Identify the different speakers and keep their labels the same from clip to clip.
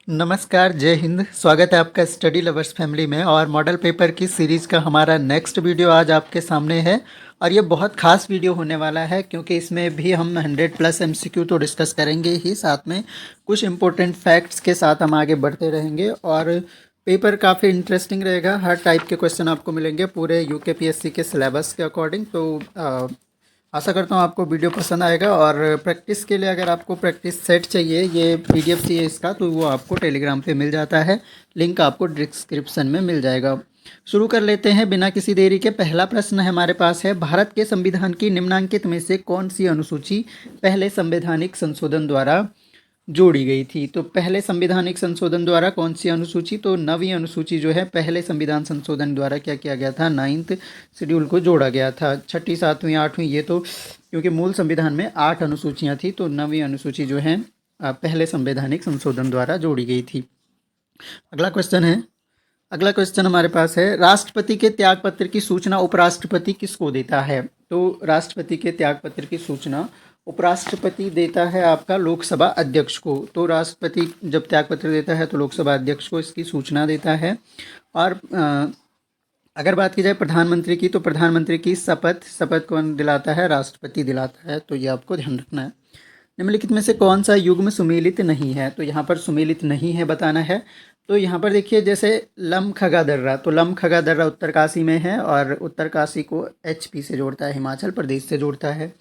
Speaker 1: नमस्कार, जय हिंद। स्वागत है आपका स्टडी लवर्स फैमिली में। और मॉडल पेपर की सीरीज़ का हमारा नेक्स्ट वीडियो आज आपके सामने है। और ये बहुत ख़ास वीडियो होने वाला है क्योंकि इसमें भी हम 100+ एमसीक्यू तो डिस्कस करेंगे ही, साथ में कुछ इंपॉर्टेंट फैक्ट्स के साथ हम आगे बढ़ते रहेंगे। और पेपर काफ़ी इंटरेस्टिंग रहेगा। हर टाइप के क्वेश्चन आपको मिलेंगे पूरे यूकेपीएससी के सिलेबस के अकॉर्डिंग। तो आशा करता हूँ आपको वीडियो पसंद आएगा। और प्रैक्टिस के लिए अगर आपको प्रैक्टिस सेट चाहिए, ये पीडीएफ चाहिए इसका, तो वो आपको टेलीग्राम पे मिल जाता है। लिंक आपको डिस्क्रिप्शन में मिल जाएगा। शुरू कर लेते हैं बिना किसी देरी के। पहला प्रश्न हमारे पास है, भारत के संविधान की निम्नांकित में से कौन सी अनुसूची पहले संवैधानिक संशोधन द्वारा जोड़ी गई थी? तो पहले संविधानिक संशोधन द्वारा कौन सी अनुसूची? तो 9वीं अनुसूची जो है पहले संविधान संशोधन द्वारा क्या किया गया था? 9th शेड्यूल को जोड़ा गया था। 6ठी 7वीं 8वीं ये तो क्योंकि मूल संविधान में 8 अनुसूचियां थी, तो 9वीं अनुसूची जो है पहले संवैधानिक संशोधन द्वारा जोड़ी गई थी। अगला क्वेश्चन हमारे पास है, राष्ट्रपति के त्यागपत्र की सूचना उपराष्ट्रपति किसको देता है? तो राष्ट्रपति के त्यागपत्र की सूचना उपराष्ट्रपति देता है आपका लोकसभा अध्यक्ष को। तो राष्ट्रपति जब त्यागपत्र देता है तो लोकसभा अध्यक्ष को इसकी सूचना देता है। और अगर बात की जाए प्रधानमंत्री की, तो प्रधानमंत्री की शपथ कौन दिलाता है? राष्ट्रपति दिलाता है। तो ये आपको ध्यान रखना है। निम्नलिखित में से कौन सा युग्म सुमेलित नहीं है? तो यहाँ पर सुमेलित नहीं है बताना है। तो यहाँ पर देखिए, जैसे लम खगा दर्रा, तो लम खगा दर्रा उत्तरकाशी में है और उत्तरकाशी को एचपी से जोड़ता है, हिमाचल प्रदेश से जोड़ता है।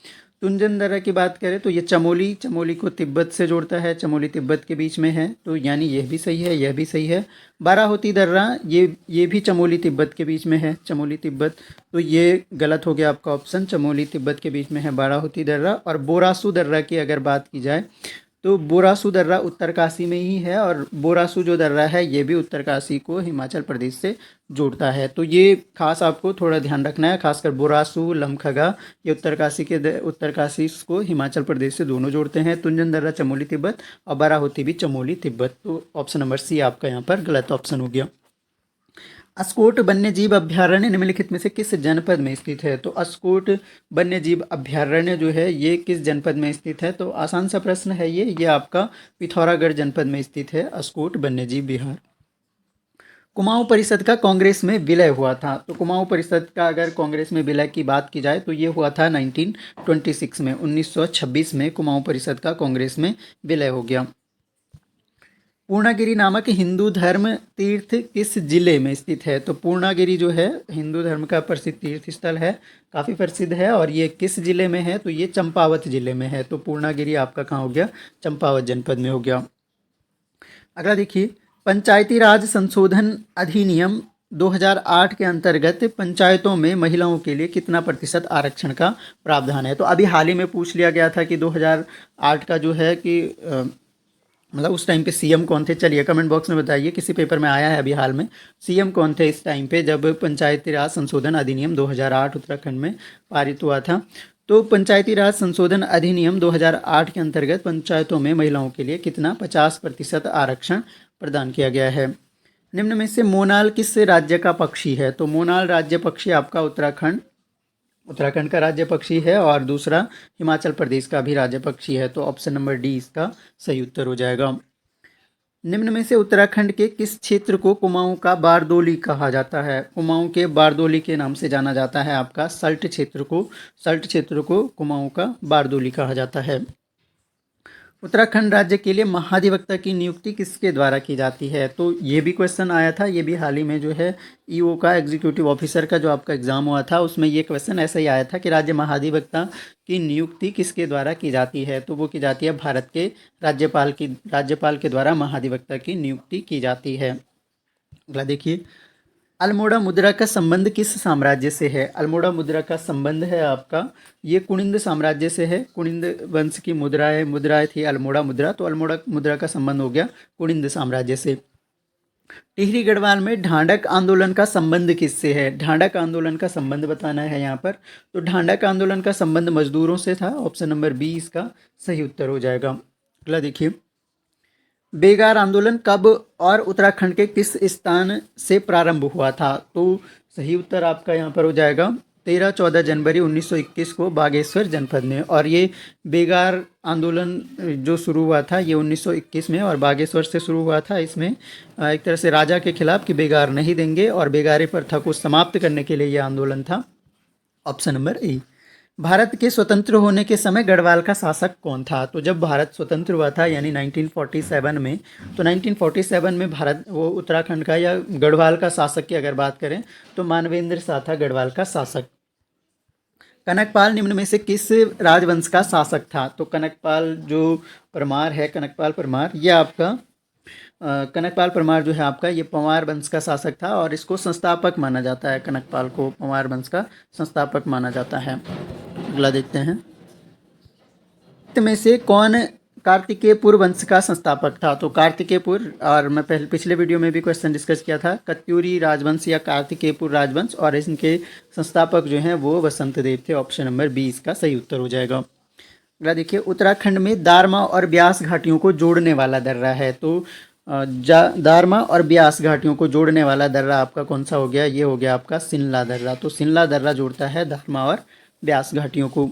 Speaker 1: तुंजन दर्रा की बात करें तो ये चमोली को तिब्बत से जोड़ता है, चमोली तिब्बत के बीच में है। तो यानी यह भी सही है, यह भी सही है। बाराहोती दर्रा ये भी चमोली तिब्बत के बीच में है, चमोली तिब्बत। तो ये गलत हो गया आपका ऑप्शन, चमोली तिब्बत के बीच में है बाराहोती दर्रा। और बोरासू दर्रा की अगर बात की जाए तो बोरासू दर्रा उत्तरकाशी में ही है, और बोरासू जो दर्रा है ये भी उत्तरकाशी को हिमाचल प्रदेश से जोड़ता है। तो ये खास आपको थोड़ा ध्यान रखना है, खासकर बोरासू, लमखगा ये उत्तरकाशी को हिमाचल प्रदेश से दोनों जोड़ते हैं। तुंजन दर्रा चमोली तिब्बत और बाराहोती भी चमोली तिब्बत। तो ऑप्शन नंबर सी आपका यहाँ पर गलत ऑप्शन हो गया। अस्कोट वन्यजीव अभ्यारण्य निम्नलिखित में से किस जनपद में स्थित है? तो अस्कोट वन्यजीव अभ्यारण्य जो है ये किस जनपद में स्थित है? तो आसान सा प्रश्न है ये आपका पिथौरागढ़ जनपद में स्थित है अस्कोट वन्यजीव विहार। कुमाऊं परिषद का कांग्रेस में विलय हुआ था। तो कुमाऊं परिषद का अगर कांग्रेस में विलय की बात की जाए तो ये हुआ था 1926 में, 1926 में कुमाऊं परिषद का कांग्रेस में विलय हो गया। पूर्णागिरि नामक हिंदू धर्म तीर्थ किस जिले में स्थित है? तो पूर्णागिरि जो है हिंदू धर्म का प्रसिद्ध तीर्थ स्थल है, काफ़ी प्रसिद्ध है। और ये किस जिले में है? तो ये चंपावत जिले में है। तो पूर्णागिरि आपका कहाँ हो गया? चंपावत जनपद में हो गया। अगला देखिए, पंचायती राज संशोधन अधिनियम 2008 के अंतर्गत पंचायतों में महिलाओं के लिए कितना प्रतिशत आरक्षण का प्रावधान है? तो अभी हाल ही में पूछ लिया गया था कि 2008 का जो है कि मतलब उस टाइम पे सीएम कौन थे? चलिए कमेंट बॉक्स में बताइए, किसी पेपर में आया है अभी हाल में, सीएम कौन थे इस टाइम पे जब पंचायती राज संशोधन अधिनियम 2008 उत्तराखंड में पारित हुआ था? तो पंचायती राज संशोधन अधिनियम 2008 के अंतर्गत पंचायतों में महिलाओं के लिए कितना 50% आरक्षण प्रदान किया गया है। निम्न में से मोनाल किस राज्य का पक्षी है? तो मोनाल राज्य पक्षी आपका उत्तराखंड का राज्य पक्षी है, और दूसरा हिमाचल प्रदेश का भी राज्य पक्षी है। तो ऑप्शन नंबर डी इसका सही उत्तर हो जाएगा। निम्न में से उत्तराखंड के किस क्षेत्र को कुमाऊं का बारदोली कहा जाता है? कुमाऊं के बारदोली के नाम से जाना जाता है आपका सल्ट क्षेत्र को कुमाऊं का बारदोली कहा जाता है। उत्तराखंड राज्य के लिए महाधिवक्ता की नियुक्ति किसके द्वारा की जाती है? तो ये भी क्वेश्चन आया था, ये भी हाल ही में जो है ईओ का, एग्जीक्यूटिव ऑफिसर का जो आपका एग्जाम हुआ था उसमें ये क्वेश्चन ऐसा ही आया था कि राज्य महाधिवक्ता की नियुक्ति किसके द्वारा की जाती है? तो वो की जाती है भारत के राज्यपाल के द्वारा महाधिवक्ता की नियुक्ति की जाती है। अगला देखिए, अल्मोड़ा मुद्रा का संबंध किस साम्राज्य से है? अल्मोड़ा मुद्रा का संबंध है आपका ये कुनिंद साम्राज्य से है। कुनिंद वंश की मुद्राएं थी अल्मोड़ा मुद्रा, तो अल्मोड़ा मुद्रा का संबंध हो गया कुनिंद साम्राज्य से। टिहरी गढ़वाल में ढांढक आंदोलन का संबंध किससे है? ढांढक आंदोलन का संबंध बताना है यहाँ पर। तो ढांढक आंदोलन का संबंध मजदूरों से था। ऑप्शन नंबर बी इसका सही उत्तर हो जाएगा। अगला देखिए, बेगार आंदोलन कब और उत्तराखंड के किस स्थान से प्रारंभ हुआ था? तो सही उत्तर आपका यहाँ पर हो जाएगा 13-14 जनवरी 1921 को बागेश्वर जनपद में। और ये बेगार आंदोलन जो शुरू हुआ था ये 1921 में और बागेश्वर से शुरू हुआ था। इसमें एक तरह से राजा के खिलाफ कि बेगार नहीं देंगे और बेगारी प्रथा को समाप्त करने के लिए ये आंदोलन था। ऑप्शन नंबर ए। भारत के स्वतंत्र होने के समय गढ़वाल का शासक कौन था? तो जब भारत स्वतंत्र हुआ था यानी 1947 में, तो 1947 में भारत वो उत्तराखंड का या गढ़वाल का शासक की अगर बात करें तो मानवेंद्र शाह था गढ़वाल का शासक। कनकपाल निम्न में से किस राजवंश का शासक था? तो कनकपाल जो परमार है, कनकपाल परमार, ये आपका कनकपाल परमार जो है आपका ये पंवार वंश का शासक था और इसको संस्थापक माना जाता है। कनकपाल को पंवार वंश का संस्थापक माना जाता है। अगला देखते हैं, में से कौन कार्तिकेयपुर वंश का संस्थापक था? तो कार्तिकेयपुर, और मैं पिछले वीडियो में भी क्वेश्चन डिस्कस किया था, कत्यूरी राजवंश या कार्तिकेयपुर राजवंश, और इनके संस्थापक जो हैं वो वसंत देव थे। ऑप्शन नंबर बी इसका सही उत्तर हो जाएगा। अगला देखिए, उत्तराखंड में दारमा और ब्यास घाटियों को जोड़ने वाला दर्रा है। तो दारमा और ब्यास घाटियों को जोड़ने वाला दर्रा आपका कौन सा हो गया? ये हो गया आपका सिनला दर्रा। तो सिनला दर्रा जोड़ता है दारमा और ब्यास घाटियों को।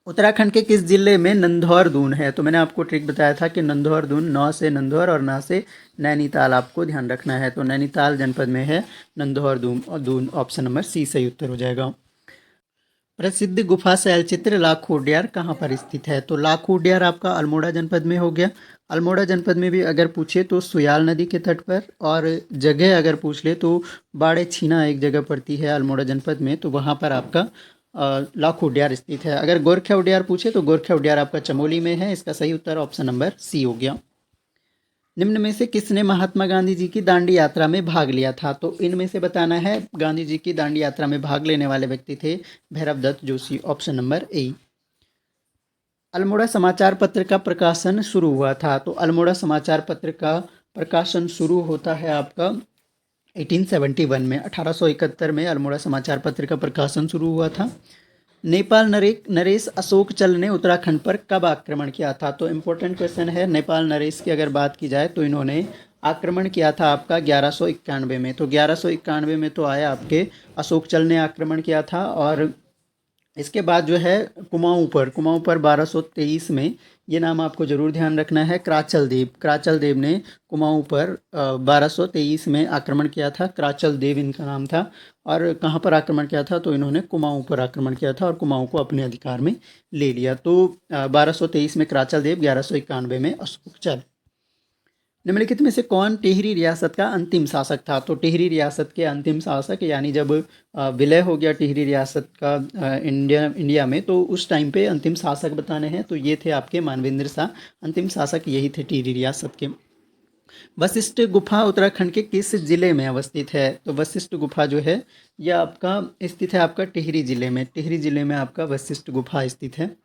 Speaker 1: उत्तराखंड के किस जिले में नंधौर दून है? तो मैंने आपको ट्रिक बताया था कि नंधौर दून, नौ से नंधौर और ना से नैनीताल आपको ध्यान रखना है। तो नैनीताल जनपद में है Nandhaur Doon. Option number C सही उत्तर हो जाएगा। प्रसिद्ध गुफा शैलचित्र लाखोड्यार कहाँ पर स्थित है? तो लाखोड्यार आपका अल्मोड़ा जनपद में हो गया। अल्मोड़ा जनपद में भी अगर पूछे तो सुयाल नदी के तट पर, और जगह अगर पूछ ले तो बाड़े छीना एक जगह पड़ती है अल्मोड़ा जनपद में, तो वहाँ पर आपका लाखोड्यार स्थित है। अगर गोरखा उड्यार पूछे तो गोरखा उड्यार आपका चमोली में है। इसका सही उत्तर ऑप्शन नंबर सी हो गया। निम्न में से किसने महात्मा गांधी जी की दांडी यात्रा में भाग लिया था? तो इनमें से बताना है। गांधी जी की दांडी यात्रा में भाग लेने वाले व्यक्ति थे Bhairav Dutt Joshi. Option number A. Almora समाचार पत्र का प्रकाशन शुरू हुआ था। तो अल्मोड़ा समाचार पत्र का प्रकाशन शुरू होता है आपका 1871 में। 1871 में अल्मोड़ा समाचार पत्र का प्रकाशन शुरू हुआ था। नेपाल नरेश अशोकचल ने उत्तराखंड पर कब आक्रमण किया था? तो इम्पोर्टेंट क्वेश्चन है। नेपाल नरेश की अगर बात की जाए तो इन्होंने आक्रमण किया था आपका 1191 में। तो 1191 में तो आया आपके अशोकचल ने आक्रमण किया था। और इसके बाद जो है कुमाऊं पर 1223 में, ये नाम आपको जरूर ध्यान रखना है, क्राचल देव ने कुमाऊं पर 1223 में आक्रमण किया था। क्राचल देव इनका नाम था। और कहाँ पर आक्रमण किया था? तो इन्होंने कुमाऊं पर आक्रमण किया था और कुमाऊं को अपने अधिकार में ले लिया। तो 1223 में क्राचल देव, 1191 में अशोकचल। निम्नलिखित में से कौन टिहरी रियासत का अंतिम शासक था? तो टिहरी रियासत के अंतिम शासक, यानी जब विलय हो गया टिहरी रियासत का इंडिया में, तो उस टाइम पे अंतिम शासक बताने हैं। तो ये थे आपके मानवेंद्र शाह, अंतिम शासक यही थे टिहरी रियासत के। वशिष्ठ गुफा उत्तराखंड के किस जिले में अवस्थित है? तो वशिष्ठ गुफा जो है यह आपका स्थित है आपका टिहरी जिले में। टिहरी जिले में आपका वशिष्ठ गुफा स्थित है।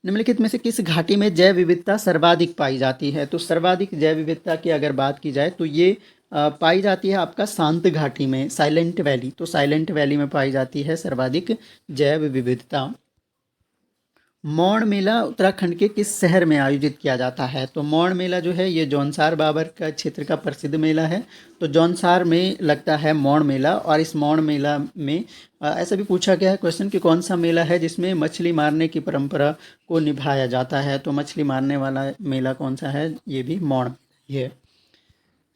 Speaker 1: निम्नलिखित में से किस घाटी में जैव विविधता सर्वाधिक पाई जाती है? तो सर्वाधिक जैव विविधता की अगर बात की जाए तो ये पाई जाती है आपका शांत घाटी में, साइलेंट वैली। तो साइलेंट वैली में पाई जाती है सर्वाधिक जैव विविधता। मौड़ मेला उत्तराखंड के किस शहर में आयोजित किया जाता है? तो मौड़ मेला जो है ये जौनसार बाबर का क्षेत्र का प्रसिद्ध मेला है। तो जौनसार में लगता है मौड़ मेला। और इस मौड़ मेला में ऐसा भी पूछा गया है क्वेश्चन कि कौन सा मेला है जिसमें मछली मारने की परंपरा को निभाया जाता है। तो मछली मारने वाला मेला कौन सा है? ये भी मौड़ ही है।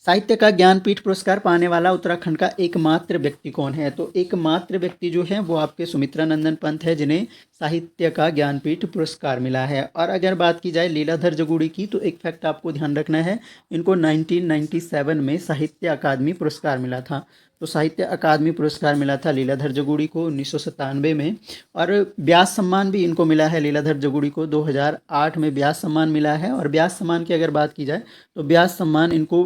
Speaker 1: साहित्य का ज्ञानपीठ पुरस्कार पाने वाला उत्तराखंड का एकमात्र व्यक्ति कौन है? तो एकमात्र व्यक्ति जो है वो आपके सुमित्रा नंदन पंत है, जिन्हें साहित्य का ज्ञानपीठ पुरस्कार मिला है। और अगर बात की जाए लीलाधर जगूड़ी की, तो एक फैक्ट आपको ध्यान रखना है, इनको 1997 में साहित्य अकादमी पुरस्कार मिला था। तो साहित्य अकादमी पुरस्कार मिला था लीलाधर जगूड़ी को 1997 में। और व्यास सम्मान भी इनको मिला है लीलाधर जगूड़ी को 2008 में व्यास सम्मान मिला है। और व्यास सम्मान की अगर बात की जाए तो व्यास सम्मान इनको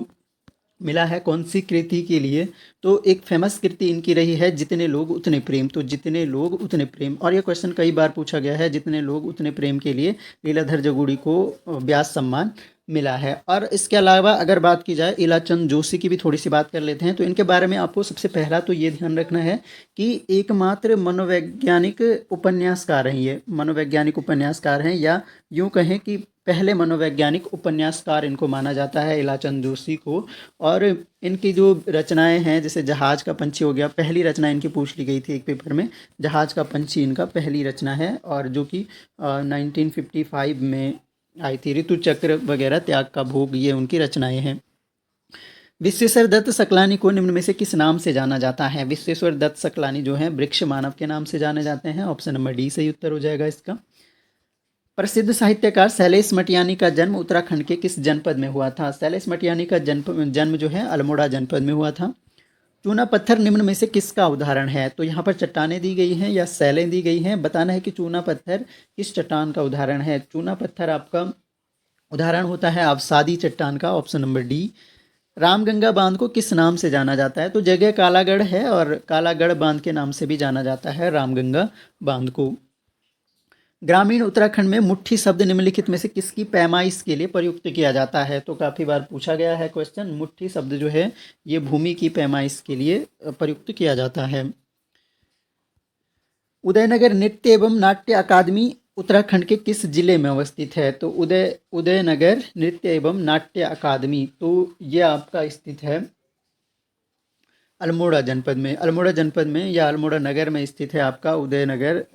Speaker 1: मिला है कौन सी कृति के लिए? तो एक फेमस कृति इनकी रही है जितने लोग उतने प्रेम। तो जितने लोग उतने प्रेम, और ये क्वेश्चन कई बार पूछा गया है, जितने लोग उतने प्रेम के लिए लीलाधर जगूड़ी को व्यास सम्मान मिला है। और इसके अलावा अगर बात की जाए इलाचंद जोशी की भी थोड़ी सी बात कर लेते हैं। तो इनके बारे में आपको सबसे पहला तो ये ध्यान रखना है कि एकमात्र मनोवैज्ञानिक उपन्यासकार हैं। ये मनोवैज्ञानिक उपन्यासकार हैं, या यूँ कहें कि पहले मनोवैज्ञानिक उपन्यासकार इनको माना जाता है, इलाचंद जोशी को। और इनकी जो रचनाएं हैं, जैसे जहाज का पंछी हो गया, पहली रचना इनकी पूछ ली गई थी एक पेपर में, जहाज का पंछी इनका पहली रचना है, और जो कि 1955 में आई थी। ऋतु चक्र वगैरह, त्याग का भोग, ये उनकी रचनाएं हैं। विश्वेश्वर दत्त सकलानी को निम्न में से किस नाम से जाना जाता है? विश्वेश्वर दत्त सकलानी जो है वृक्ष मानव के नाम से जाने जाते हैं। ऑप्शन नंबर डी सही उत्तर हो जाएगा इसका। प्रसिद्ध साहित्यकार शैलेश मटियानी का जन्म उत्तराखंड के किस जनपद में हुआ था? शैलेश मटियानी का जन्म जो है अल्मोड़ा जनपद में हुआ था। चूना पत्थर निम्न में से किसका उदाहरण है? तो यहाँ पर चट्टानें दी गई हैं या शैलें दी गई हैं, बताना है कि चूना पत्थर किस चट्टान का उदाहरण है। चूना पत्थर आपका उदाहरण होता है अवसादी चट्टान का। Option number D. रामगंगा बांध को किस नाम से जाना जाता है? तो जगह कालागढ़ है, और कालागढ़ बांध के नाम से भी जाना जाता है रामगंगा बांध को। ग्रामीण उत्तराखंड में मुट्ठी शब्द निम्नलिखित में से किसकी पैमाइश के लिए प्रयुक्त किया जाता है? तो काफ़ी बार पूछा गया है क्वेश्चन। मुट्ठी शब्द जो है ये भूमि की पैमाइश के लिए प्रयुक्त किया जाता है। उदयनगर नृत्य एवं नाट्य अकादमी उत्तराखंड के किस जिले में अवस्थित है? तो उदयनगर नृत्य एवं नाट्य अकादमी, तो ये आपका स्थित है अल्मोड़ा जनपद में। अल्मोड़ा जनपद में या अल्मोड़ा नगर में स्थित है आपका उदयनगर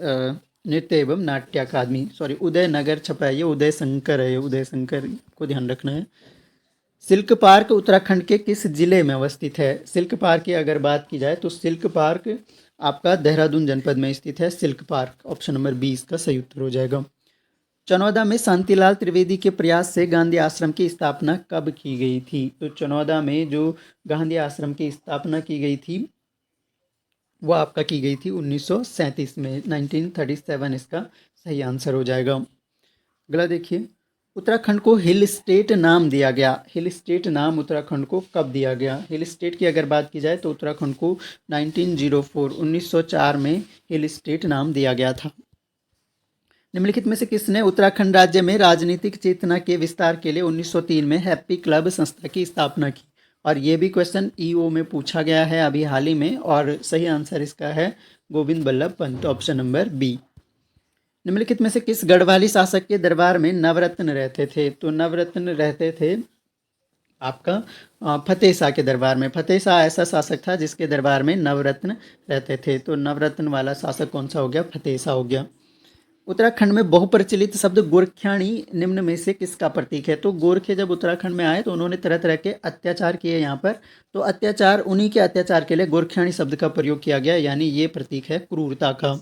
Speaker 1: नृत्य एवं नाट्य अकादमी। सॉरी, उदयनगर छपा है, ये उदय शंकर है, उदय शंकर को ध्यान रखना है। सिल्क पार्क उत्तराखंड के किस जिले में अवस्थित है? सिल्क पार्क की अगर बात की जाए तो सिल्क पार्क आपका देहरादून जनपद में स्थित है। सिल्क पार्क, ऑप्शन नंबर 20 का सही उत्तर हो जाएगा। चनौदा में शांतिलाल त्रिवेदी के प्रयास से गांधी आश्रम की स्थापना कब की गई थी? तो चनौदा में जो गांधी आश्रम की स्थापना की गई थी वो आपका की गई थी 1937 में, 1937 इसका सही आंसर हो जाएगा। अगला देखिए, उत्तराखंड को हिल स्टेट नाम दिया गया। हिल स्टेट नाम उत्तराखंड को कब दिया गया? हिल स्टेट की अगर बात की जाए तो उत्तराखंड को 1904 में हिल स्टेट नाम दिया गया था। निम्नलिखित में से किसने उत्तराखंड राज्य में राजनीतिक चेतना के विस्तार के लिए 1903 में हैप्पी क्लब संस्था की स्थापना की? और ये भी क्वेश्चन ईओ में पूछा गया है अभी हाल ही में, और सही आंसर इसका है Govind Ballabh Pant, option number B. निम्नलिखित में से किस गढ़वाली शासक के दरबार में नवरत्न रहते थे? तो नवरत्न रहते थे आपका फतेह शाह के दरबार में। फतेह शाह ऐसा शासक था जिसके दरबार में नवरत्न रहते थे, तो नवरत्न वाला शासक कौन सा हो गया? फतेह शाह हो गया। उत्तराखंड में बहुप्रचलित शब्द गोरख्याणी निम्न में से किसका प्रतीक है? तो गोरखे जब उत्तराखंड में आए तो उन्होंने तरह तरह के अत्याचार किए यहाँ पर, तो अत्याचार, उन्हीं के अत्याचार के लिए गोरख्याणी शब्द का प्रयोग किया गया, यानी ये प्रतीक है क्रूरता का।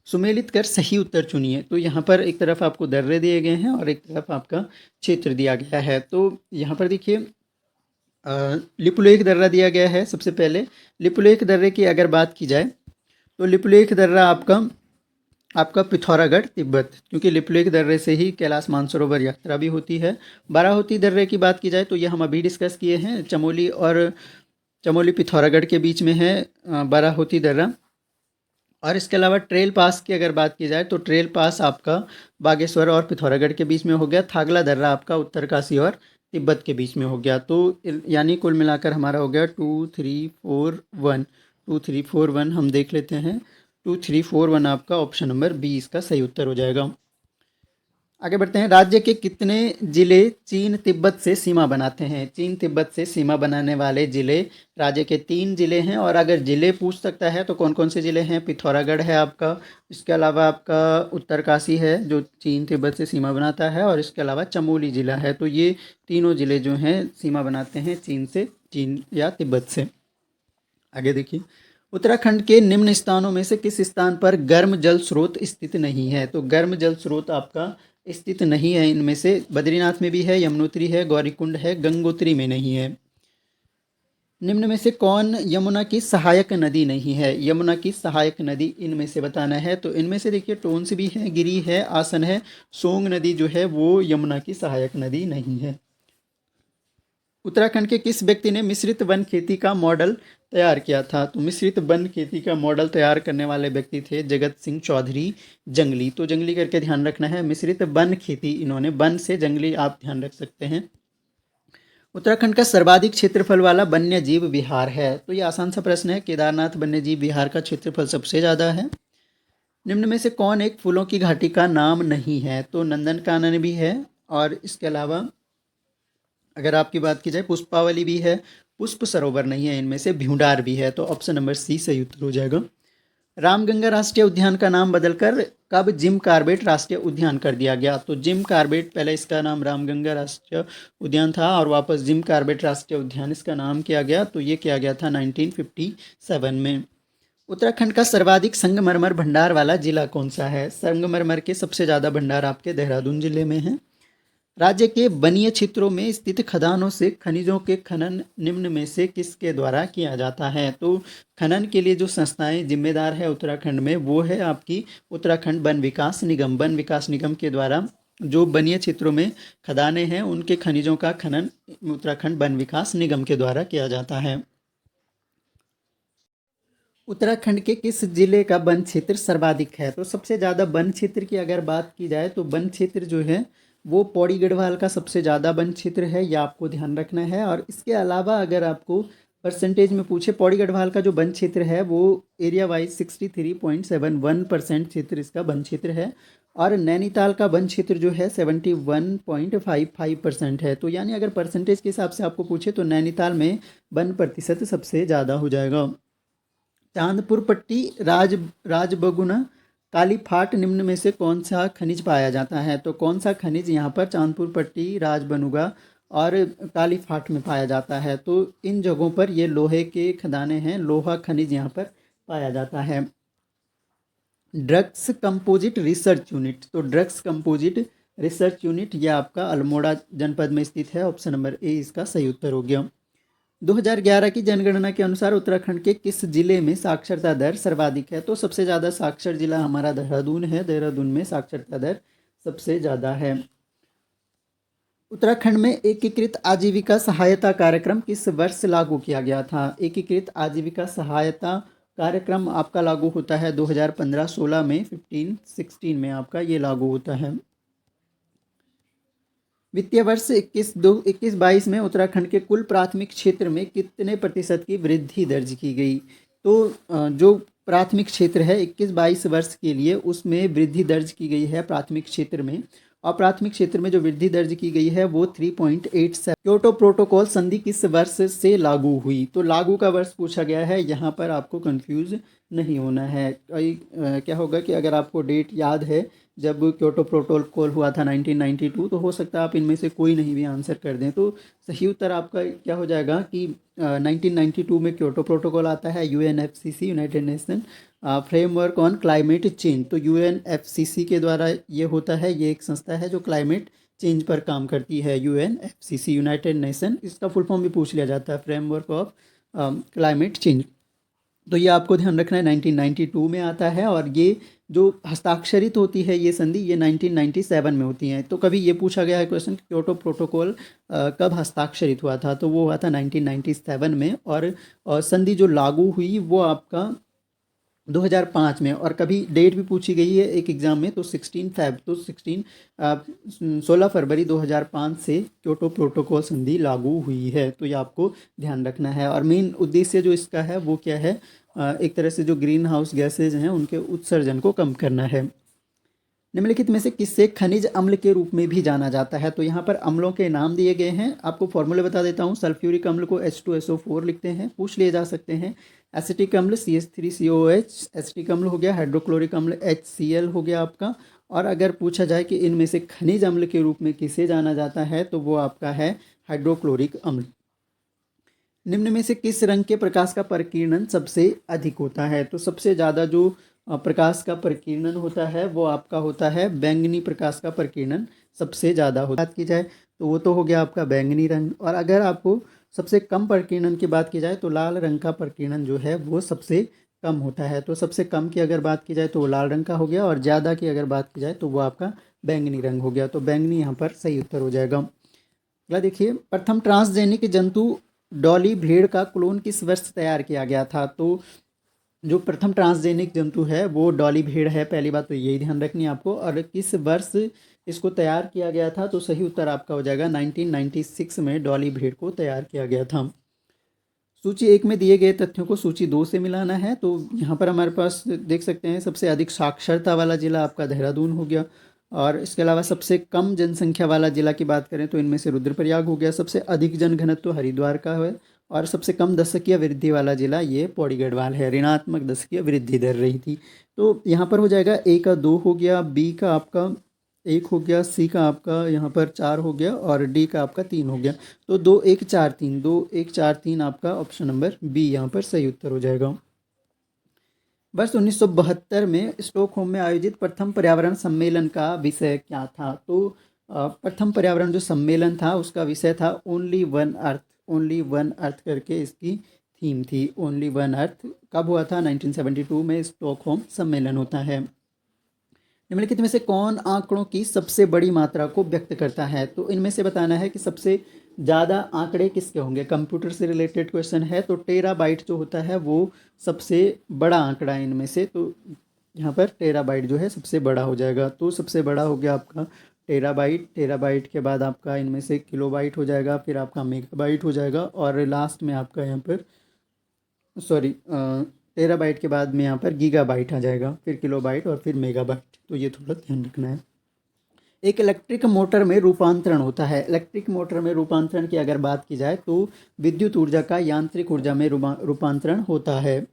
Speaker 1: सुमेलित कर सही उत्तर चुनिए। तो यहाँ पर एक तरफ आपको दर्रे दिए गए हैं और एक तरफ आपका क्षेत्र दिया गया है। तो यहाँ पर देखिए लिपुलेख दर्रा दिया गया है। सबसे पहले लिपुलेख दर्रे की अगर बात की जाए तो लिपुलेख दर्रा आपका पिथौरागढ़ तिब्बत, क्योंकि लिपुलेख दर्रे से ही कैलाश मानसरोवर यात्रा भी होती है। बाराहोती दर्रे की बात की जाए तो ये हम अभी डिस्कस किए हैं, चमोली पिथौरागढ़ के बीच में है बाराहोती दर्रा। और इसके अलावा ट्रेल पास की अगर बात की जाए तो ट्रेल पास आपका बागेश्वर और पिथौरागढ़ के बीच में हो गया। थागला दर्रा आपका उत्तरकाशी और तिब्बत के बीच में हो गया। तो यानी कुल मिलाकर हमारा हो गया 2 3 4 1, 2 3 4 1 हम देख लेते हैं। 2 3 4 1 आपका ऑप्शन नंबर 20 का सही उत्तर हो जाएगा। आगे बढ़ते हैं। राज्य के कितने जिले चीन तिब्बत से सीमा बनाते हैं? चीन तिब्बत से सीमा बनाने वाले जिले राज्य के 3 जिले हैं। और अगर जिले पूछ सकता है तो कौन कौन से जिले हैं? पिथौरागढ़ है आपका, इसके अलावा आपका उत्तरकाशी है जो चीन तिब्बत से सीमा बनाता है, और इसके अलावा चमोली जिला है। तो ये तीनों जिले जो हैं सीमा बनाते हैं चीन या तिब्बत से। आगे देखिए, उत्तराखंड के निम्न स्थानों में से किस स्थान पर गर्म जल स्रोत स्थित नहीं है? तो गर्म जल स्रोत आपका स्थित नहीं है इनमें से। बद्रीनाथ में भी है, यमुनोत्री है, गौरीकुंड है, गंगोत्री में नहीं है। निम्न में से कौन यमुना की सहायक नदी नहीं है? यमुना की सहायक नदी इनमें से बताना है। तो इनमें से देखिए टोंस भी है, गिरी है, आसन है, सोंग नदी जो है वो यमुना की सहायक नदी नहीं है। उत्तराखंड के किस व्यक्ति ने मिश्रित वन खेती का मॉडल तैयार किया था? तो मिश्रित वन खेती का मॉडल तैयार करने वाले व्यक्ति थे जगत सिंह चौधरी जंगली। तो जंगली करके ध्यान रखना है, मिश्रित वन खेती, इन्होंने वन से जंगली आप ध्यान रख सकते हैं। उत्तराखंड का सर्वाधिक क्षेत्रफल वाला वन्य जीव विहार है? तो ये आसान सा प्रश्न है। केदारनाथ वन्य जीव विहार का क्षेत्रफल सबसे ज़्यादा है। निम्न में से कौन एक फूलों की घाटी का नाम नहीं है? तो नंदनकानन भी है, और इसके अलावा अगर आपकी बात की जाए पुष्पावली भी है, पुष्प सरोवर नहीं है इनमें से, भ्यूंडार भी है। तो ऑप्शन नंबर सी सही उत्तर हो जाएगा। रामगंगा राष्ट्रीय उद्यान का नाम बदलकर कब जिम कॉर्बेट राष्ट्रीय उद्यान कर दिया गया? तो जिम कॉर्बेट, पहले इसका नाम रामगंगा राष्ट्रीय उद्यान था और वापस जिम कॉर्बेट राष्ट्रीय उद्यान इसका नाम किया गया। तो ये किया गया था 1957 में। उत्तराखंड का सर्वाधिक संगमरमर भंडार वाला जिला कौन सा है? संगमरमर के सबसे ज़्यादा भंडार आपके देहरादून जिले में हैं। राज्य के वनीय क्षेत्रों में स्थित खदानों से खनिजों के खनन निम्न में से किसके द्वारा किया जाता है? तो खनन के लिए जो संस्थाएं जिम्मेदार है उत्तराखंड में, वो है आपकी उत्तराखंड वन विकास निगम। वन विकास निगम के द्वारा जो वनीय क्षेत्रों में खदानें हैं उनके खनिजों का खनन उत्तराखंड वन विकास निगम के द्वारा किया जाता है। उत्तराखंड के किस जिले का वन क्षेत्र सर्वाधिक है? तो सबसे ज़्यादा वन क्षेत्र की अगर बात की जाए तो वन क्षेत्र जो है वो पौड़ी गढ़वाल का सबसे ज़्यादा वन क्षेत्र है, यह आपको ध्यान रखना है। और इसके अलावा अगर आपको परसेंटेज में पूछे, पौड़ी गढ़वाल का जो वन क्षेत्र है वो एरिया वाइज 63.71% क्षेत्र इसका वन क्षेत्र है। और नैनीताल का वन क्षेत्र जो है 71.55% है। तो यानी अगर परसेंटेज के हिसाब से आपको पूछे तो नैनीताल में वन प्रतिशत सबसे ज़्यादा हो जाएगा। चांदपुर पट्टी, राजबगुना, कालीफाट निम्न में से कौन सा खनिज पाया जाता है? तो कौन सा खनिज यहाँ पर चांदपुर पट्टी, राजबनुगा और कालीफाट में पाया जाता है? तो इन जगहों पर ये लोहे के खदानें हैं, लोहा खनिज यहाँ पर पाया जाता है। ड्रग्स कंपोजिट रिसर्च यूनिट, तो ड्रग्स कंपोजिट रिसर्च यूनिट यह आपका अल्मोड़ा जनपद में स्थित है। ऑप्शन नंबर ए इसका सही उत्तर हो गया। 2011 की जनगणना के अनुसार उत्तराखंड के किस जिले में साक्षरता दर सर्वाधिक है? तो सबसे ज़्यादा साक्षर जिला हमारा देहरादून है। देहरादून में साक्षरता दर सबसे ज़्यादा है। उत्तराखंड में एकीकृत आजीविका सहायता कार्यक्रम किस वर्ष लागू किया गया था? एकीकृत आजीविका सहायता कार्यक्रम आपका लागू होता है 2015-16 में, 15-16 में आपका ये लागू होता है। वित्तीय वर्ष 21-22 में उत्तराखंड के कुल प्राथमिक क्षेत्र में कितने प्रतिशत की वृद्धि दर्ज की गई? तो जो प्राथमिक क्षेत्र है 21-22 वर्ष के लिए उसमें वृद्धि दर्ज की गई है प्राथमिक क्षेत्र में। और प्राथमिक क्षेत्र में जो वृद्धि दर्ज की गई है वो 3.87। क्योटो प्रोटोकॉल संधि किस वर्ष से लागू हुई? तो लागू का वर्ष पूछा गया है, यहाँ पर आपको कंफ्यूज नहीं होना है। क्या होगा कि अगर आपको डेट याद है जब क्योटो प्रोटोकॉल हुआ था 1992, तो हो सकता है आप इनमें से कोई नहीं भी आंसर कर दें। तो सही उत्तर आपका क्या हो जाएगा कि 1992 में क्योटो प्रोटोकॉल आता है, UNFCCC, United nation framework on climate change. तो UNFCCC के द्वारा ये होता है, ये एक संस्था है जो क्लाइमेट चेंज पर काम करती है। UNFCCC, यूनाइटेड नेशन, इसका फुल फॉर्म भी पूछ लिया जाता है, फ्रेमवर्क ऑफ क्लाइमेट चेंज। तो ये आपको ध्यान रखना है 1992 में आता है। और ये जो हस्ताक्षरित होती है ये संधि, ये 1997 में होती है। तो कभी ये पूछा गया है क्वेश्चन कि क्योटो प्रोटोकॉल कब हस्ताक्षरित हुआ था? तो वो हुआ था 1997 में। और संधि जो लागू हुई वो आपका 2005 में। और कभी डेट भी पूछी गई है एक एग्ज़ाम में, तो 16 फरवरी 2005 से क्योटो प्रोटोकॉल संधि लागू हुई है। तो ये आपको ध्यान रखना है। और मेन उद्देश्य जो इसका है वो क्या है? एक तरह से जो ग्रीन हाउस गैसेज हैं उनके उत्सर्जन को कम करना है। निम्नलिखित में से किससे खनिज अम्ल के रूप में भी जाना जाता है? तो यहाँ पर अम्लों के नाम दिए गए हैं, आपको फॉर्मूले बता देता हूँ। सल्फ्यूरिक अम्ल को H2SO4 लिखते हैं, पूछ लिए जा सकते हैं। एसिटिक अम्ल CH3COOH, एसिटिक अम्ल हो गया। हाइड्रोक्लोरिक अम्ल HCl हो गया आपका। और अगर पूछा जाए कि इनमें से खनिज अम्ल के रूप में किसे जाना जाता है तो वो आपका है हाइड्रोक्लोरिक अम्ल। निम्न में से किस रंग के प्रकाश का प्रकीर्णन सबसे अधिक होता है? तो सबसे ज़्यादा जो प्रकाश का प्रकीर्णन होता है वो आपका होता है बैंगनी प्रकाश का प्रकीर्णन सबसे ज़्यादा होता है। बात की जाए तो वो तो हो गया आपका बैंगनी रंग। और अगर आपको सबसे कम प्रकीर्णन की बात की जाए तो लाल रंग का प्रकीर्णन जो है वो सबसे कम होता है। तो सबसे कम की अगर बात की जाए तो वो लाल रंग का हो गया, और ज़्यादा की अगर बात की जाए तो वो आपका बैंगनी रंग हो गया। तो बैंगनी यहाँ पर सही उत्तर हो जाएगा। अगला देखिए, प्रथम ट्रांसजेनिक जंतु डॉली भेड़ का क्लोन किस वर्ष तैयार किया गया था? तो जो प्रथम ट्रांसजेनिक जंतु है वो डॉली भेड़ है, पहली बात तो यही ध्यान रखनी है आपको। और किस वर्ष इसको तैयार किया गया था? तो सही उत्तर आपका हो जाएगा 1996 में डॉली भेड़ को तैयार किया गया था। सूची 1 में दिए गए तथ्यों को सूची 2 से मिलाना है। तो यहाँ पर हमारे पास देख सकते हैं सबसे अधिक साक्षरता वाला जिला आपका देहरादून हो गया। और इसके अलावा सबसे कम जनसंख्या वाला जिला की बात करें तो इनमें से रुद्रप्रयाग हो गया। सबसे अधिक जनघनत्व तो हरिद्वार का है। और सबसे कम दशकीय वृद्धि वाला जिला ये पौड़ी गढ़वाल है, ऋणात्मक दशकीय वृद्धि दर रही थी। तो यहाँ पर हो जाएगा ए का 2 हो गया, बी का आपका 1 हो गया, सी का आपका यहाँ पर 4 हो गया और डी का आपका 3 हो गया। तो 2 1 4 3, 2 1 4 3 आपका ऑप्शन नंबर बी यहाँ पर सही उत्तर हो जाएगा। वर्ष 1972 में स्टॉकहोम में आयोजित प्रथम पर्यावरण सम्मेलन का विषय क्या था? तो प्रथम पर्यावरण जो सम्मेलन था उसका विषय था only one earth. Only one earth करके इसकी थीम थी। ओनली वन अर्थ कब हुआ था? 1972 में स्टॉकहोम सम्मेलन होता है। निम्नलिखित में से कौन आंकड़ों की सबसे बड़ी मात्रा को व्यक्त करता है? तो इनमें से बताना है कि सबसे ज़्यादा आंकड़े किसके होंगे। कंप्यूटर से रिलेटेड क्वेश्चन है तो टेराबाइट जो होता है वो सबसे बड़ा आंकड़ा है इनमें से। तो यहाँ पर टेराबाइट जो है सबसे बड़ा हो जाएगा। तो सबसे बड़ा हो गया आपका टेराबाइट। टेराबाइट के बाद आपका इनमें से किलोबाइट हो जाएगा, फिर आपका मेगाबाइट हो जाएगा और लास्ट में आपका यहाँ पर सॉरी टेराबाइट के बाद में यहाँ पर गीगाबाइट आ जाएगा, फिर किलोबाइट और फिर मेगाबाइट। तो ये थोड़ा ध्यान रखना है। एक इलेक्ट्रिक मोटर में रूपांतरण होता है। इलेक्ट्रिक मोटर में रूपांतरण की अगर बात की जाए तो विद्युत ऊर्जा का यांत्रिक ऊर्जा में रूपांतरण होता है।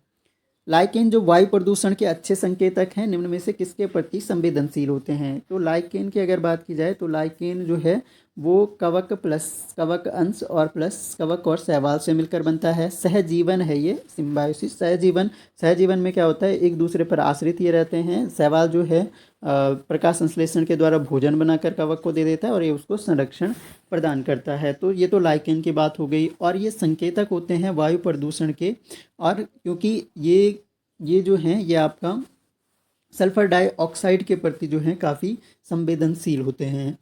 Speaker 1: लाइकेन जो वायु प्रदूषण के अच्छे संकेतक हैं, निम्न में से किसके प्रति संवेदनशील होते हैं? तो लाइकेन की अगर बात की जाए तो लाइकेन जो है वो कवक प्लस कवक अंश और प्लस कवक और शैवाल से मिलकर बनता है। सहजीवन है ये, सिम्बायोसिस। सहजीवन में क्या होता है, एक दूसरे पर आश्रित ये रहते हैं। शैवाल जो है प्रकाश संश्लेषण के द्वारा भोजन बनाकर कवक को दे देता है और ये उसको संरक्षण प्रदान करता है। तो ये तो लाइकेन की बात हो गई। और ये संकेतक होते हैं वायु प्रदूषण के, और क्योंकि ये जो हैं ये आपका सल्फर डाइऑक्साइड के प्रति जो है काफ़ी संवेदनशील होते हैं।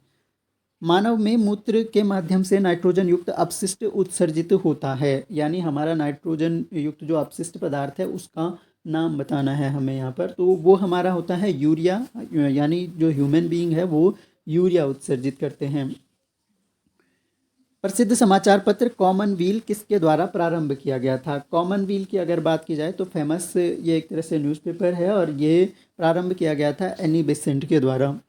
Speaker 1: मानव में मूत्र के माध्यम से नाइट्रोजन युक्त अपशिष्ट उत्सर्जित होता है, यानी हमारा नाइट्रोजन युक्त जो अपशिष्ट पदार्थ है उसका नाम बताना है हमें यहाँ पर। तो वो हमारा होता है यूरिया, यानी जो ह्यूमन बीइंग है वो यूरिया उत्सर्जित करते हैं। प्रसिद्ध समाचार पत्र कॉमनवील किसके द्वारा प्रारंभ किया गया था? कॉमनवील की अगर बात की जाए तो फेमस ये एक तरह से न्यूज़पेपर है और ये प्रारंभ किया गया था एनी बेसेंट के द्वारा।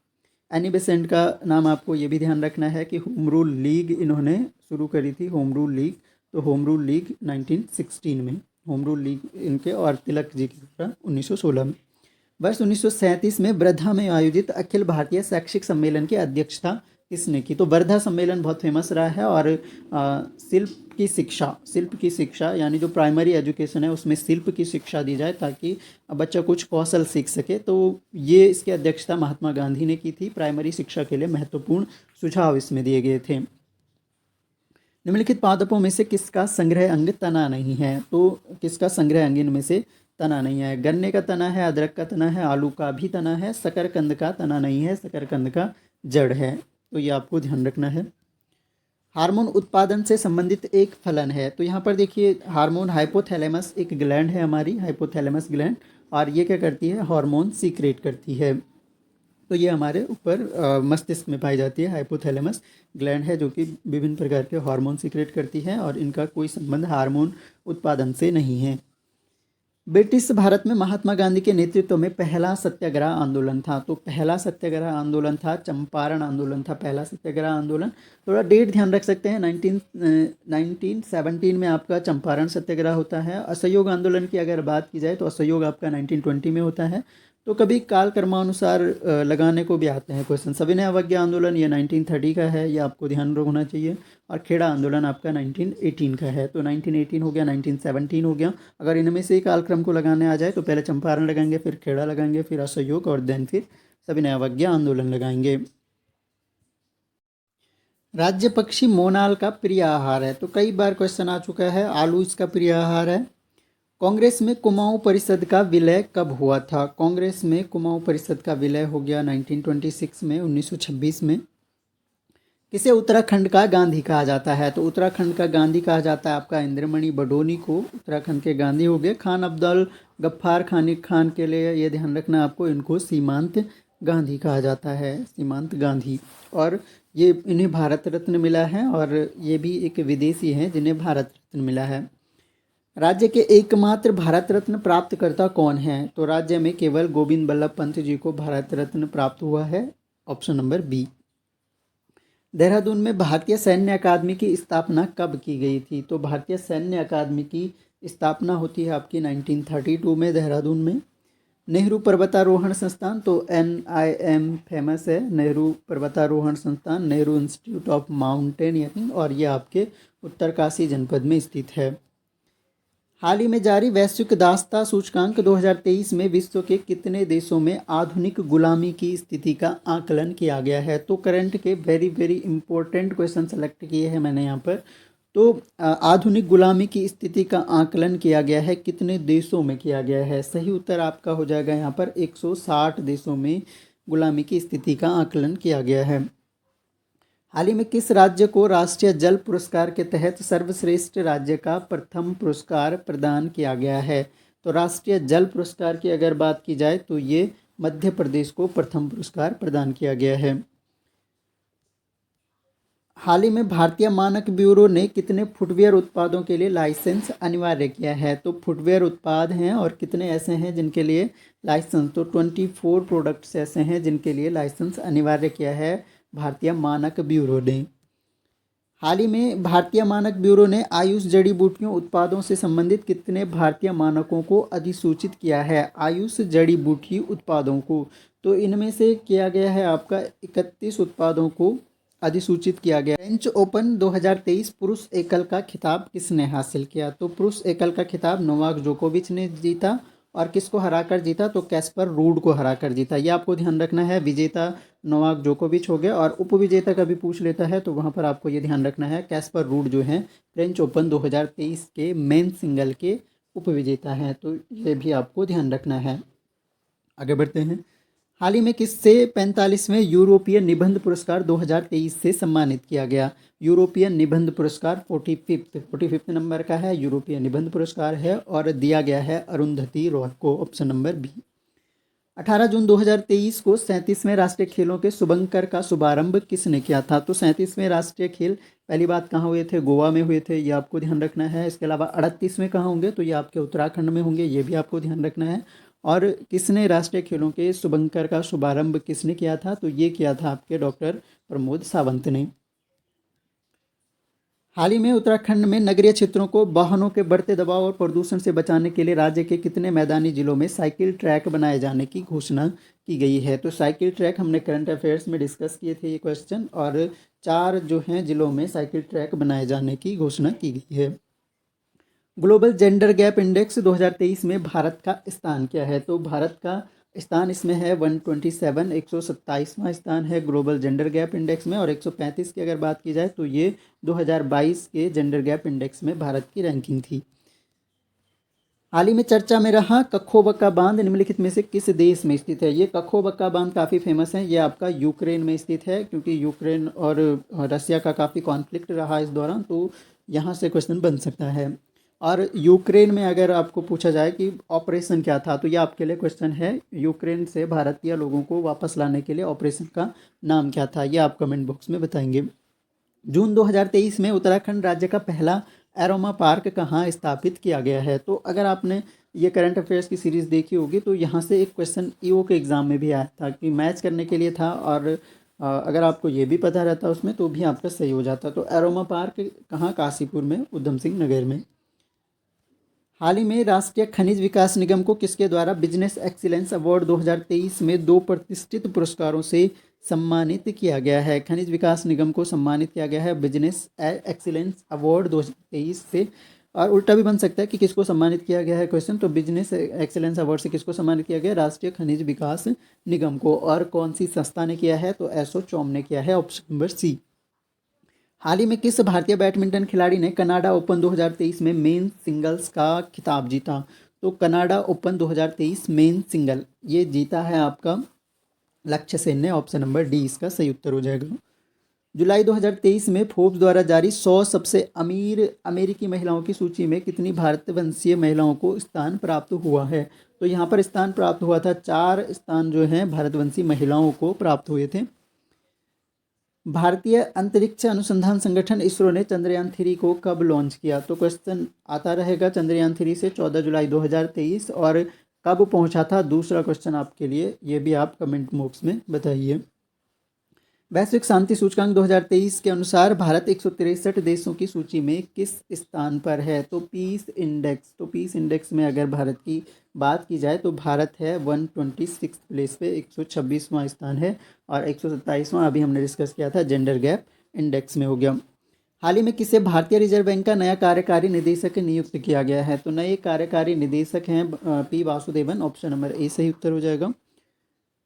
Speaker 1: एनी बेसेंट का नाम आपको ये भी ध्यान रखना है कि होम रूल लीग इन्होंने शुरू करी थी, होम रूल लीग। तो होम रूल लीग 1916 में होम रूल लीग इनके, और तिलक जी के द्वारा 1916 में। वर्ष 1937 में वर्धा में आयोजित अखिल भारतीय शैक्षिक सम्मेलन की अध्यक्षता किसने की? तो वर्धा सम्मेलन बहुत फेमस रहा है और शिल्प की शिक्षा यानी जो प्राइमरी एजुकेशन है उसमें शिल्प की शिक्षा दी जाए ताकि बच्चा कुछ कौशल सीख सके। तो ये इसकी अध्यक्षता महात्मा गांधी ने की थी। प्राइमरी शिक्षा के लिए महत्वपूर्ण सुझाव इसमें दिए गए थे। निम्नलिखित पादपों में से किसका संग्रह अंग तना नहीं है? तो किसका संग्रह अंग इनमें से तना नहीं है? गन्ने का तना है, अदरक का तना है, आलू का भी तना है, शकरकंद का तना नहीं है, शकरकंद का जड़ है। तो ये आपको ध्यान रखना है। हार्मोन उत्पादन से संबंधित एक फलन है। तो यहाँ पर देखिए हार्मोन हाइपोथैलेमस एक ग्लैंड है हमारी, हाइपोथैलेमस ग्लैंड, और ये क्या करती है, हार्मोन सीक्रेट करती है। तो ये हमारे ऊपर मस्तिष्क में पाई जाती है। हाइपोथैलेमस ग्लैंड है जो कि विभिन्न प्रकार के हार्मोन सीक्रेट करती है और इनका कोई संबंध हार्मोन उत्पादन से नहीं है। ब्रिटिश भारत में महात्मा गांधी के नेतृत्व में पहला सत्याग्रह आंदोलन था। तो पहला सत्याग्रह आंदोलन था चंपारण आंदोलन था, पहला सत्याग्रह आंदोलन। थोड़ा डेट ध्यान रख सकते हैं, 1917 में आपका चंपारण सत्याग्रह होता है। असहयोग आंदोलन की अगर बात की जाए तो असहयोग आपका 1920 में होता है। तो कभी काल कर्मानुसार लगाने को भी आते हैं क्वेश्चन। सविनय अवज्ञा आंदोलन ये 1930 का है, ये आपको ध्यान रखना चाहिए। और खेड़ा आंदोलन आपका 1918 का है। तो 1918 हो गया, 1917 हो गया। अगर इनमें से ही कालक्रम को लगाने आ जाए तो पहले चंपारण लगाएंगे, फिर खेड़ा लगाएंगे, फिर असहयोग और देन फिर सविनय अवज्ञा आंदोलन लगाएंगे। राज्य पक्षी मोनाल का प्रिय आहार है। तो कई बार क्वेश्चन आ चुका है, आलू इसका प्रिय आहार है। कांग्रेस में कुमाऊं परिषद का विलय कब हुआ था? कांग्रेस में कुमाऊं परिषद का विलय हो गया 1926 में, 1926 में। किसे उत्तराखंड का गांधी कहा जाता है? तो उत्तराखंड का गांधी कहा जाता है आपका इंद्रमणि बडोनी को उत्तराखंड के गांधी हो गए। खान अब्दुल गफ्फार खान के लिए ये ध्यान रखना आपको, इनको सीमांत गांधी कहा जाता है, सीमांत गांधी। और ये इन्हें भारत रत्न मिला है और ये भी एक विदेशी हैं जिन्हें भारत रत्न मिला है। राज्य के एकमात्र भारत रत्न प्राप्तकर्ता कौन है? तो राज्य में केवल गोविंद बल्लभ पंत जी को भारत रत्न प्राप्त हुआ है। Option number B. देहरादून में भारतीय सैन्य अकादमी की स्थापना कब की गई थी? तो भारतीय सैन्य अकादमी की स्थापना होती है आपकी 1932 में देहरादून में। नेहरू पर्वतारोहण संस्थान, तो NIM फेमस है, नेहरू पर्वतारोहण संस्थान, नेहरू इंस्टीट्यूट ऑफ माउंटेनियरिंग, और ये आपके उत्तरकाशी जनपद में स्थित है। हाल ही में जारी वैश्विक दासता सूचकांक 2023 में विश्व के कितने देशों में आधुनिक गुलामी की स्थिति का आकलन किया गया है? तो करंट के very very important question select किए हैं मैंने यहाँ पर। तो आधुनिक गुलामी की स्थिति का आकलन किया गया है, कितने देशों में किया गया है? सही उत्तर आपका हो जाएगा यहाँ पर 160 देशों में गुलामी की स्थिति का आकलन किया गया है। हाल ही में किस राज्य को राष्ट्रीय जल पुरस्कार के तहत सर्वश्रेष्ठ राज्य का प्रथम पुरस्कार प्रदान किया गया है? तो राष्ट्रीय जल पुरस्कार की अगर बात की जाए तो ये मध्य प्रदेश को प्रथम पुरस्कार प्रदान किया गया है। हाल ही में भारतीय मानक ब्यूरो ने कितने फुटवियर उत्पादों के लिए लाइसेंस अनिवार्य किया है? तो फुटवियर उत्पाद हैं और कितने ऐसे हैं जिनके लिए लाइसेंस, तो 24 प्रोडक्ट्स ऐसे हैं जिनके लिए लाइसेंस अनिवार्य किया है भारतीय मानक ब्यूरो ने। हाल ही में भारतीय मानक ब्यूरो ने आयुष जड़ी बूटियों उत्पादों से संबंधित कितने भारतीय मानकों को अधिसूचित किया है? आयुष जड़ी बूटी उत्पादों को, तो इनमें से किया गया है आपका 31 उत्पादों को अधिसूचित किया गया। फ्रेंच ओपन 2023 पुरुष एकल का खिताब किसने हासिल किया? तो पुरुष एकल का खिताब नोवाक जोकोविच ने जीता, और किसको हराकर जीता? तो कैस्पर रूड को हराकर जीता। ये आपको ध्यान रखना है, विजेता नोवाक जोकोविच हो गया, और उपविजेता कभी पूछ लेता है तो वहाँ पर आपको ये ध्यान रखना है कैस्पर रूड जो है फ्रेंच ओपन 2023 के मेन सिंगल के उपविजेता हैं, तो ये भी आपको ध्यान रखना है। आगे बढ़ते हैं। हाल ही में किससे 45वें यूरोपीय निबंध पुरस्कार 2023 से सम्मानित किया गया? यूरोपीय निबंध पुरस्कार 45 नंबर का है, यूरोपीय निबंध पुरस्कार है, और दिया गया है अरुंधति रॉय को, ऑप्शन नंबर बी। 18 जून 2023 को 37वें राष्ट्रीय खेलों के शुभंकर का शुभारंभ किसने किया था? तो 37वें राष्ट्रीय खेल पहली बात कहाँ हुए थे? गोवा में हुए थे, ये आपको ध्यान रखना है। इसके अलावा 38वें कहाँ होंगे? तो ये आपके उत्तराखंड में होंगे, ये भी आपको ध्यान रखना है। और किसने राष्ट्रीय खेलों के शुभंकर का शुभारंभ किसने किया था? तो ये किया था आपके डॉक्टर प्रमोद सावंत ने। हाल ही में उत्तराखंड में नगरीय क्षेत्रों को वाहनों के बढ़ते दबाव और प्रदूषण से बचाने के लिए राज्य के कितने मैदानी जिलों में साइकिल ट्रैक बनाए जाने की घोषणा की गई है? तो साइकिल ट्रैक हमने करंट अफेयर्स में डिस्कस किए थे ये क्वेश्चन, और 4 जो हैं जिलों में साइकिल ट्रैक बनाए जाने की घोषणा की गई है। ग्लोबल जेंडर गैप इंडेक्स 2023 में भारत का स्थान क्या है? तो भारत का स्थान इसमें है 127, 127वां स्थान है ग्लोबल जेंडर गैप इंडेक्स में, और 135 की अगर बात की जाए तो ये 2022 के जेंडर गैप इंडेक्स में भारत की रैंकिंग थी। हाल ही में चर्चा में रहा कखोबक्का बांध निम्नलिखित में से किस देश में स्थित है? ये कखोबक्का बांध काफ़ी फेमस है, ये आपका यूक्रेन में स्थित है, क्योंकि यूक्रेन और रसिया का काफ़ी कॉन्फ्लिक्ट रहा इस दौरान, तो यहाँ से क्वेश्चन बन सकता है। और यूक्रेन में अगर आपको पूछा जाए कि ऑपरेशन क्या था, तो ये आपके लिए क्वेश्चन है, यूक्रेन से भारतीय लोगों को वापस लाने के लिए ऑपरेशन का नाम क्या था? ये आप कमेंट बॉक्स में बताएंगे। जून 2023 में उत्तराखंड राज्य का पहला एरोमा पार्क कहाँ स्थापित किया गया है? तो अगर आपने ये करंट अफेयर्स की सीरीज़ देखी होगी तो यहाँ से एक क्वेश्चन ईओ के एग्ज़ाम में भी आया था कि मैच करने के लिए था, और अगर आपको ये भी पता रहता उसमें तो भी आपका सही हो जाता। तो एरोमा पार्क कहाँ? काशीपुर में, उधम सिंह नगर में। हाल ही में राष्ट्रीय खनिज विकास निगम को किसके द्वारा बिजनेस एक्सीलेंस अवार्ड 2023 में 2 प्रतिष्ठित पुरस्कारों से सम्मानित किया गया है? खनिज विकास निगम को सम्मानित किया गया है बिजनेस एक्सीलेंस अवार्ड 2023 से, और उल्टा भी बन सकता है कि किसको सम्मानित किया गया है क्वेश्चन। तो बिजनेस एक्सीलेंस अवार्ड से किसको सम्मानित किया गया? राष्ट्रीय खनिज विकास निगम को। और कौन सी संस्था ने किया है? तो एसोचैम ने किया है, ऑप्शन नंबर सी। हाल ही में किस भारतीय बैडमिंटन खिलाड़ी ने कनाडा ओपन 2023 में मेन सिंगल्स का खिताब जीता? तो कनाडा ओपन 2023 मेन सिंगल ये जीता है आपका लक्ष्य सेन ने, ऑप्शन नंबर डी इसका सही उत्तर हो जाएगा। जुलाई 2023 में फोर्ब्स द्वारा जारी 100 सबसे अमीर अमेरिकी महिलाओं की सूची में कितनी भारतवंशीय महिलाओं को स्थान प्राप्त हुआ है? तो यहाँ पर स्थान प्राप्त हुआ था, 4 स्थान जो हैं भारतवंशी महिलाओं को प्राप्त हुए थे। भारतीय अंतरिक्ष अनुसंधान संगठन इसरो ने चंद्रयान 3 को कब लॉन्च किया? तो क्वेश्चन आता रहेगा चंद्रयान 3 से 14 जुलाई 2023, और कब पहुंचा था दूसरा क्वेश्चन आपके लिए, ये भी आप कमेंट बॉक्स में बताइए। वैश्विक शांति सूचकांक 2023 के अनुसार भारत 163 देशों की सूची में किस स्थान पर है? तो पीस इंडेक्स में अगर भारत की बात की जाए तो भारत है 126 प्लेस पे, 126वां स्थान है। और 127वां अभी हमने डिस्कस किया था, जेंडर गैप इंडेक्स में हो गया। हाल ही में किसे भारतीय रिजर्व बैंक का नया कार्यकारी निदेशक नियुक्त किया गया है? तो नए कार्यकारी निदेशक हैं पी वासुदेवन, ऑप्शन नंबर ए सही उत्तर हो जाएगा।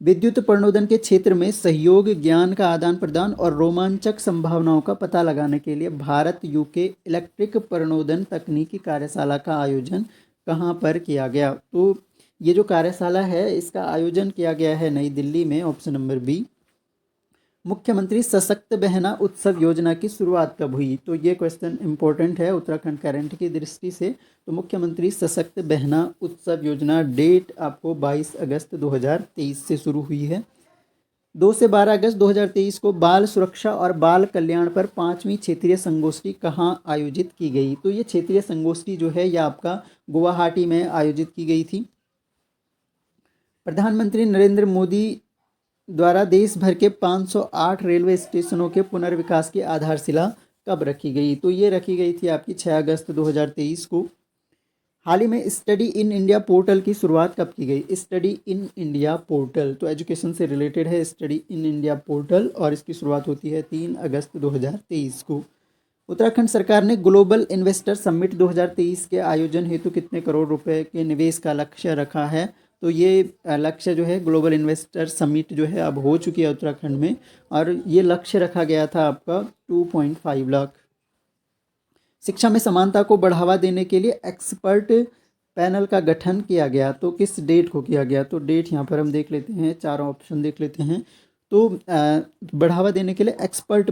Speaker 1: विद्युत प्रणोदन के क्षेत्र में सहयोग, ज्ञान का आदान प्रदान और रोमांचक संभावनाओं का पता लगाने के लिए भारत यूके इलेक्ट्रिक प्रणोदन तकनीकी कार्यशाला का आयोजन कहाँ पर किया गया? तो ये जो कार्यशाला है इसका आयोजन किया गया है नई दिल्ली में, ऑप्शन नंबर बी। मुख्यमंत्री सशक्त बहना उत्सव योजना की शुरुआत कब हुई? तो ये क्वेश्चन इंपॉर्टेंट है उत्तराखंड करंट की दृष्टि से। तो मुख्यमंत्री सशक्त बहना उत्सव योजना डेट आपको 22 अगस्त 2023 से शुरू हुई है। 2 से 12 अगस्त 2023 को बाल सुरक्षा और बाल कल्याण पर 5वीं क्षेत्रीय संगोष्ठी कहाँ आयोजित की गई? तो ये क्षेत्रीय संगोष्ठी जो है यह आपका गुवाहाटी में आयोजित की गई थी। प्रधानमंत्री नरेंद्र मोदी द्वारा देश भर के 508 रेलवे स्टेशनों के पुनर्विकास की आधारशिला कब रखी गई? तो ये रखी गई थी आपकी 6 अगस्त 2023 को। हाल ही में स्टडी इन इंडिया पोर्टल की शुरुआत कब की गई? स्टडी इन इंडिया पोर्टल तो एजुकेशन से रिलेटेड है, स्टडी इन इंडिया पोर्टल, और इसकी शुरुआत होती है 3 अगस्त 2023 को। उत्तराखंड सरकार ने ग्लोबल इन्वेस्टर समिट 2023 के आयोजन हेतु कितने करोड़ रुपए के निवेश का लक्ष्य रखा है? तो ये लक्ष्य जो है ग्लोबल इन्वेस्टर समिट जो है अब हो चुकी है उत्तराखंड में, और ये लक्ष्य रखा गया था आपका 2.5 लाख। शिक्षा में समानता को बढ़ावा देने के लिए एक्सपर्ट पैनल का गठन किया गया, तो किस डेट को किया गया? तो डेट यहाँ पर हम देख लेते हैं, चारों ऑप्शन देख लेते हैं। तो बढ़ावा देने के लिए एक्सपर्ट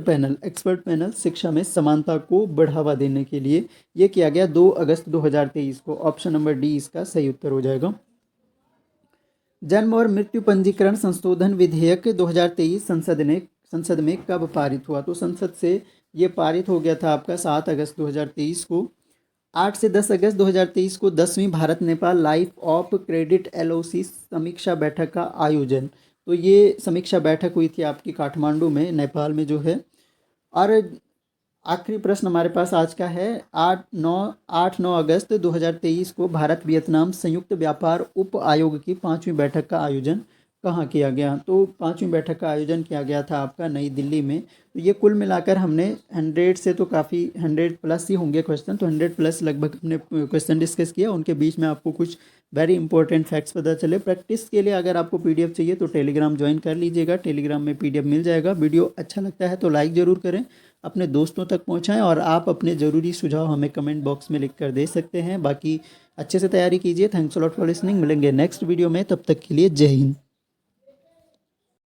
Speaker 1: पैनल शिक्षा में समानता को बढ़ावा देने के लिए ये किया गया 2 अगस्त 2023 को। ऑप्शन नंबर डी इसका सही उत्तर हो जाएगा। जन्म और मृत्यु पंजीकरण संशोधन विधेयक 2023 संसद में कब पारित हुआ? तो संसद से ये पारित हो गया था आपका 7 अगस्त 2023 को। 8 से 10 अगस्त 2023 को 10वीं Bharat Nepal life of credit LOC समीक्षा बैठक का आयोजन, तो ये समीक्षा बैठक हुई थी आपकी काठमांडू में, नेपाल में जो है। और आखिरी प्रश्न हमारे पास आज का है, 8-9 अगस्त 2023 को भारत वियतनाम संयुक्त व्यापार उप आयोग की 5वीं बैठक का आयोजन कहाँ किया गया? तो 5वीं बैठक का आयोजन किया गया था आपका नई दिल्ली में। तो ये कुल मिलाकर हमने 100 से तो काफ़ी 100 प्लस ही होंगे क्वेश्चन, तो 100 प्लस लगभग हमने क्वेश्चन डिस्कस किया। उनके बीच में आपको कुछ वेरी इंपॉर्टेंट फैक्ट्स पता चले। प्रैक्टिस के लिए अगर आपको PDF चाहिए तो टेलीग्राम ज्वाइन कर लीजिएगा, टेलीग्राम में PDF मिल जाएगा। वीडियो अच्छा लगता है तो लाइक ज़रूर करें, अपने दोस्तों तक पहुंचाएं, और आप अपने ज़रूरी सुझाव हमें कमेंट बॉक्स में लिख कर दे सकते हैं। बाकी अच्छे से तैयारी कीजिए। Thanks a lot for listening. मिलेंगे नेक्स्ट वीडियो में, तब तक के लिए जय हिंद।